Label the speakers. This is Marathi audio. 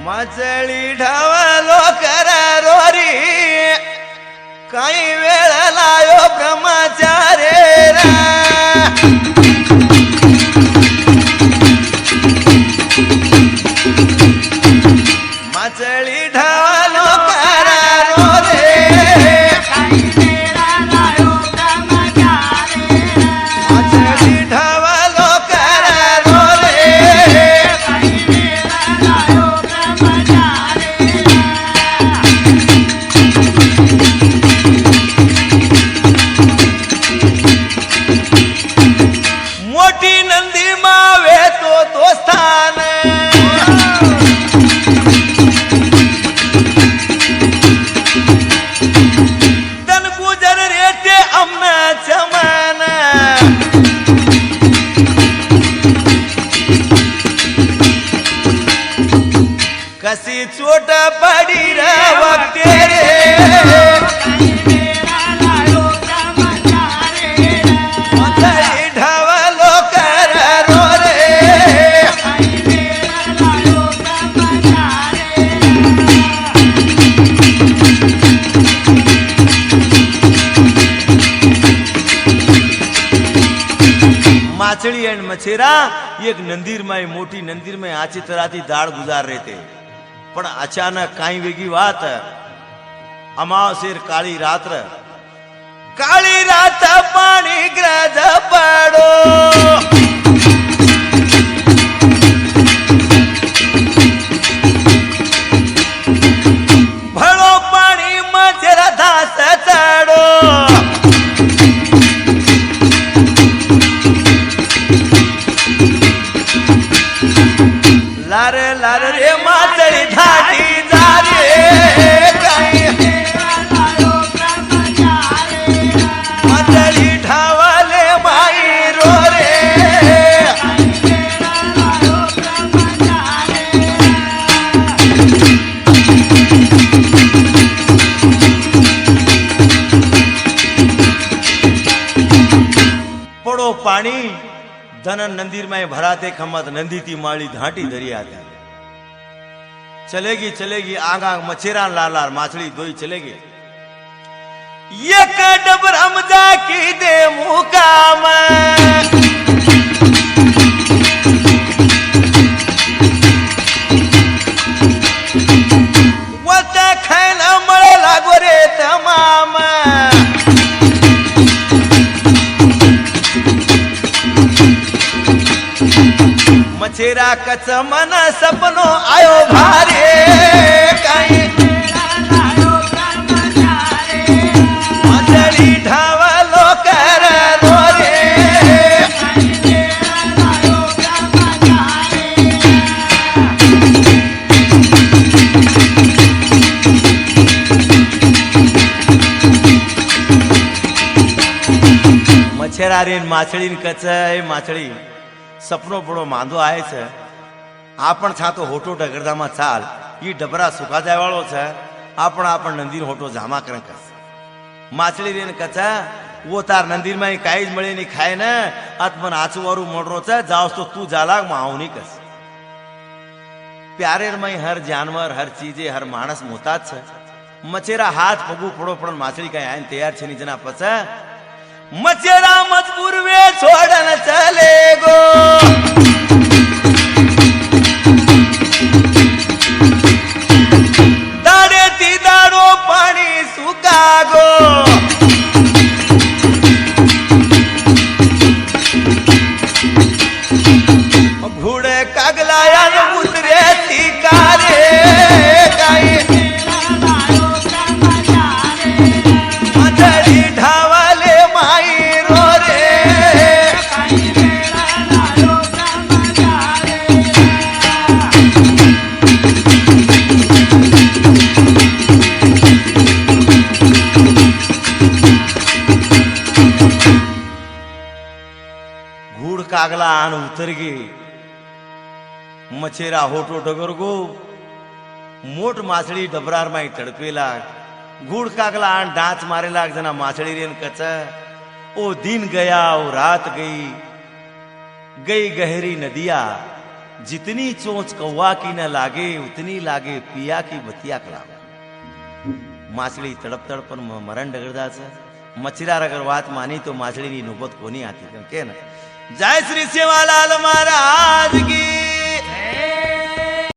Speaker 1: माचळी ढवलो करारो रे काही वेळ लायो ब्रह्मचारे रा माचळी ढवलो करारो रे काही वेळ लायो ब्रह्मचारे माचळी ढवलो करारो रे काही वेळ लायो मोठी नंदी मावे तो स्थान तन गुजर रेते अमना चमान कसी चोट पड़ी रे वक्ते रे माचड़ी एंड मछेरा एक नंदीर में मोटी नंदीर में आची तरह दाड़ गुजार रहे थे पण अचानक काई वेगी बात अमावसेर काली रात पानी ग्रज पड़ो भलो पानी मछेरा धास चढ़ो लारे लारे रे माचड़ी धाटी जा रे माचड़ी ढावले माई रो रे पड़ो पानी धन नंदीर में भराते खमत नंदी थी माली घाटी दरिया थी चलेगी आगा मछेरा लालार माछली दोई चलेगी ये डबर हमजा की दे मुकाम वता खाना मरे लागो रे तमाम मछेरा कच मन सपनो आयो भारे काई मछली ढावलो करारो रे मछेरा रे माछड़ी कच माछड़ी सपनो बड़ो मांदो आए छे आपण छातो होटो डगरदामा चाल ये डबरा सुखा जाय वाळो छे आपण नंदीर होटो जामा करन कस माछली रेन कचा वो तार नंदीर में काईज मळे नी खाय ने आत्मन आचवारू मोडरो छे जाओस तो तू जालाग मावनी कस प्यारे में हर जानवर हर चीजे हर मानस मोहताज छे मचेरा हाथ पगू पड़ो पण माछली काय आइन तैयार छे नी जना पछा मचेरा मजबूर वे छोड़न चले गो दाड़े ती दाड़ो पानी सुका गो घोड़े कागलाया उतरे ती कारे गाय मछली ढावले माई रो रे घूड़ कागला आन उतर गई मछेरा होटो डगर गो મોટ માછડી ડબરારમાં તડપેલા ગુડ કાકલા આણ ડાંચ મારેલા जना माछड़ी रेन कच ओ दिन गया ओ रात गई गई गहरी नदिया जितनी चोंच कौवा की न लागे उतनी लागे पिया की बतिया कला माछड़ी तड़प तड़प पर मरण डगरदा छे मछरार अगर बात मानी तो माछड़ी की नौबत कोनी आती के न जय श्री सेवालाल महाराज की